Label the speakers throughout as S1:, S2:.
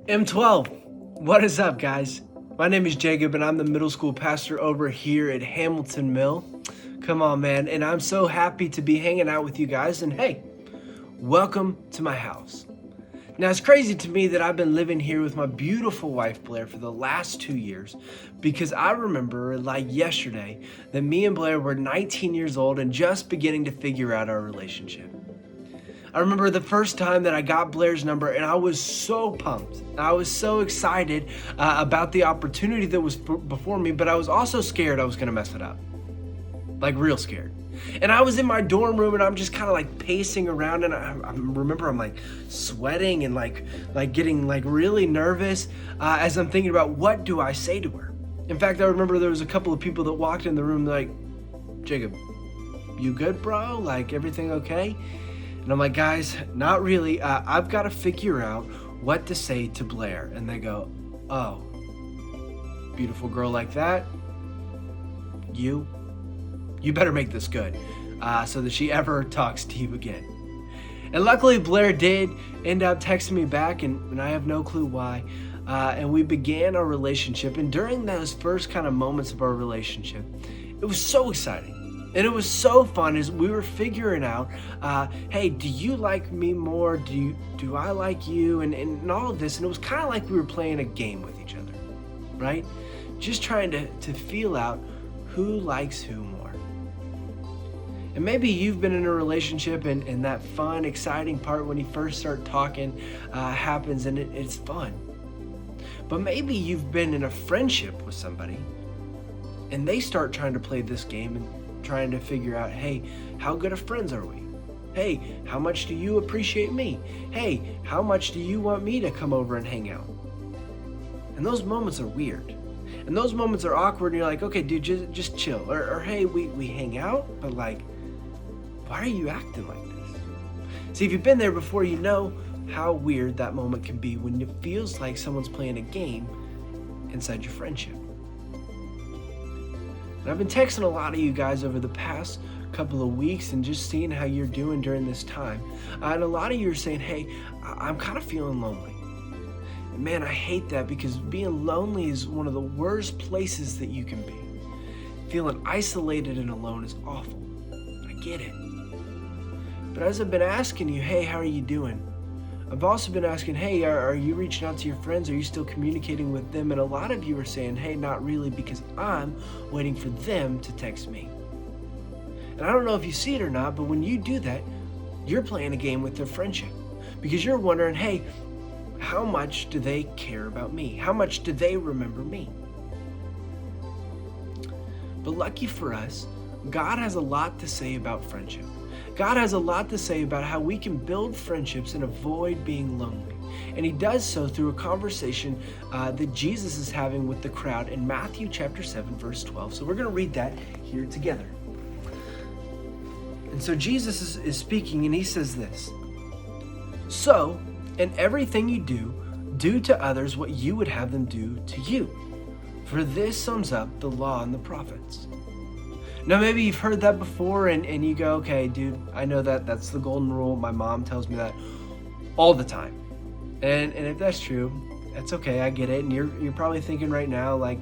S1: M12, what is up, guys? My name is Jacob, and I'm the middle school pastor over here at Hamilton Mill. Come on, man, and I'm so happy to be hanging out with you guys, and hey, welcome to my house. Now, it's crazy to me that I've been living here with my beautiful wife, Blair, for the last 2 years, because I remember, like yesterday, that me and Blair were 19 years old and just beginning to figure out our relationship. I remember the first time that I got Blair's number, and I was so pumped. I was so excited about the opportunity that was before me, but I was also scared I was gonna mess it up. Like, real scared. And I was in my dorm room, and I'm just kind of like pacing around, and I remember I'm like sweating and like getting like really nervous as I'm thinking about what do I say to her. In fact, I remember there was a couple of people that walked in the room like, Jacob, you good, bro? Like, everything okay? And I'm like, guys, not really. I've got to figure out what to say to Blair. And they go, oh, beautiful girl like that, you better make this good so that she ever talks to you again. And luckily, Blair did end up texting me back, and I have no clue why. And we began our relationship. And during those first kind of moments of our relationship, it was so exciting. And it was so fun as we were figuring out, hey, do you like me more? Do I like you? And all of this. And it was kind of like we were playing a game with each other, right? Just trying to feel out who likes who more. And maybe you've been in a relationship and that fun, exciting part when you first start talking happens, and it's fun. But maybe you've been in a friendship with somebody and they start trying to play this game and trying to figure out, hey, how good of friends are we? Hey, how much do you appreciate me? Hey, how much do you want me to come over and hang out? And those moments are weird. And those moments are awkward, and you're like, okay, dude, just chill. Or hey, we hang out, but like, why are you acting like this? See, if you've been there before, you know how weird that moment can be when it feels like someone's playing a game inside your friendship. And I've been texting a lot of you guys over the past couple of weeks and just seeing how you're doing during this time. And a lot of you are saying, hey, I'm kind of feeling lonely. And man, I hate that, because being lonely is one of the worst places that you can be. Feeling isolated and alone is awful. I get it. But as I've been asking you, hey, how are you doing? I've also been asking, hey, are you reaching out to your friends? Are you still communicating with them? And a lot of you are saying, hey, not really, because I'm waiting for them to text me. And I don't know if you see it or not, but when you do that, you're playing a game with their friendship, because you're wondering, hey, how much do they care about me? How much do they remember me? But lucky for us, God has a lot to say about friendship. God has a lot to say about how we can build friendships and avoid being lonely. And he does so through a conversation that Jesus is having with the crowd in Matthew chapter 7, verse 12. So we're going to read that here together. And so Jesus is speaking, and he says this: so, in everything you do, do to others what you would have them do to you. For this sums up the law and the prophets. Now, maybe you've heard that before, and you go, okay, dude, I know that's the golden rule. My mom tells me that all the time. And if that's true, that's okay, I get it. And you're probably thinking right now, like,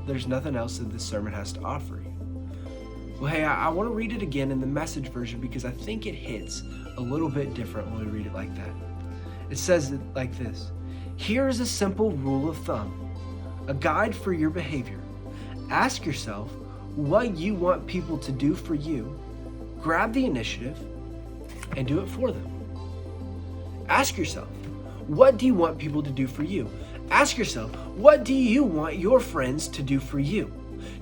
S1: there's nothing else that this sermon has to offer you. Well, hey, I want to read it again in the Message version, because I think it hits a little bit different when we read it like that. It says it like this: here is a simple rule of thumb, a guide for your behavior. Ask yourself what you want people to do for you, grab the initiative, and do it for them. Ask yourself, what do you want people to do for you? Ask yourself, what do you want your friends to do for you?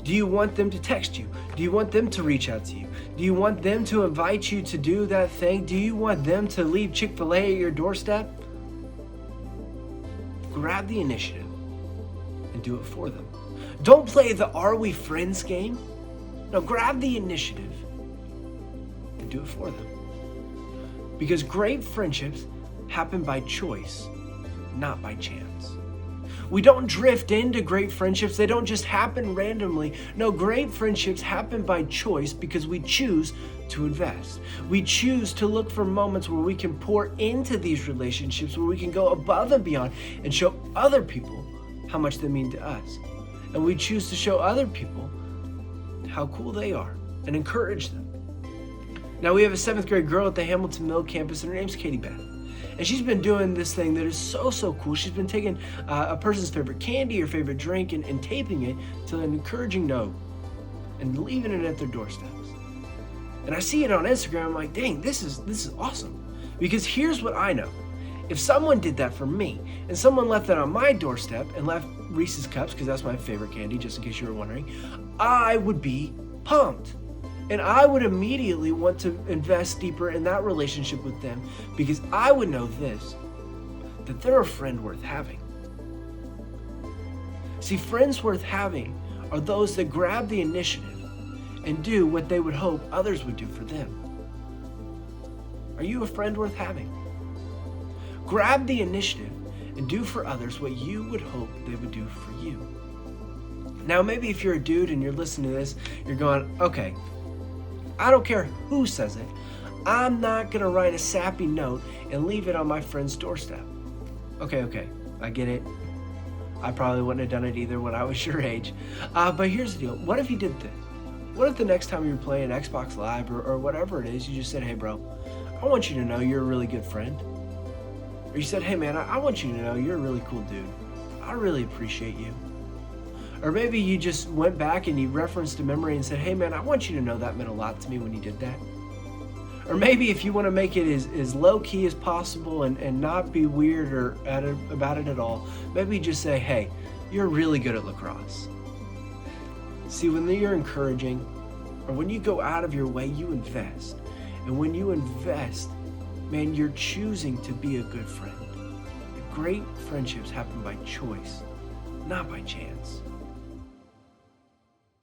S1: Do you want them to text you? Do you want them to reach out to you? Do you want them to invite you to do that thing? Do you want them to leave Chick-fil-A at your doorstep? Grab the initiative and do it for them. Don't play the "are we friends" game. No, grab the initiative and do it for them. Because great friendships happen by choice, not by chance. We don't drift into great friendships. They don't just happen randomly. No, great friendships happen by choice because we choose to invest. We choose to look for moments where we can pour into these relationships, where we can go above and beyond and show other people how much they mean to us. And we choose to show other people how cool they are and encourage them. Now, we have a 7th grade girl at the Hamilton Mill campus, and her name's Katie Beth. And she's been doing this thing that is so cool. She's been taking a person's favorite candy or favorite drink and taping it to an encouraging note and leaving it at their doorsteps. And I see it on Instagram. I'm like, dang, this is awesome. Because here's what I know. If someone did that for me and someone left that on my doorstep and left Reese's Cups, because that's my favorite candy, just in case you were wondering, I would be pumped. And I would immediately want to invest deeper in that relationship with them because I would know this, that they're a friend worth having. See, friends worth having are those that grab the initiative and do what they would hope others would do for them. Are you a friend worth having? Grab the initiative and do for others what you would hope they would do for you. Now, maybe if you're a dude and you're listening to this, you're going, okay, I don't care who says it. I'm not going to write a sappy note and leave it on my friend's doorstep. Okay, I get it. I probably wouldn't have done it either when I was your age. But here's the deal. What if you did this? What if the next time you were playing Xbox Live or whatever it is, you just said, hey, bro, I want you to know you're a really good friend. Or you said, hey, man, I want you to know you're a really cool dude. I really appreciate you. Or maybe you just went back and you referenced a memory and said, hey man, I want you to know that meant a lot to me when you did that. Or maybe if you want to make it as low-key as possible and not be weird or about it at all, maybe just say, hey, you're really good at lacrosse. See, when you're encouraging or when you go out of your way, you invest. And when you invest, man, you're choosing to be a good friend. The great friendships happen by choice, not by chance.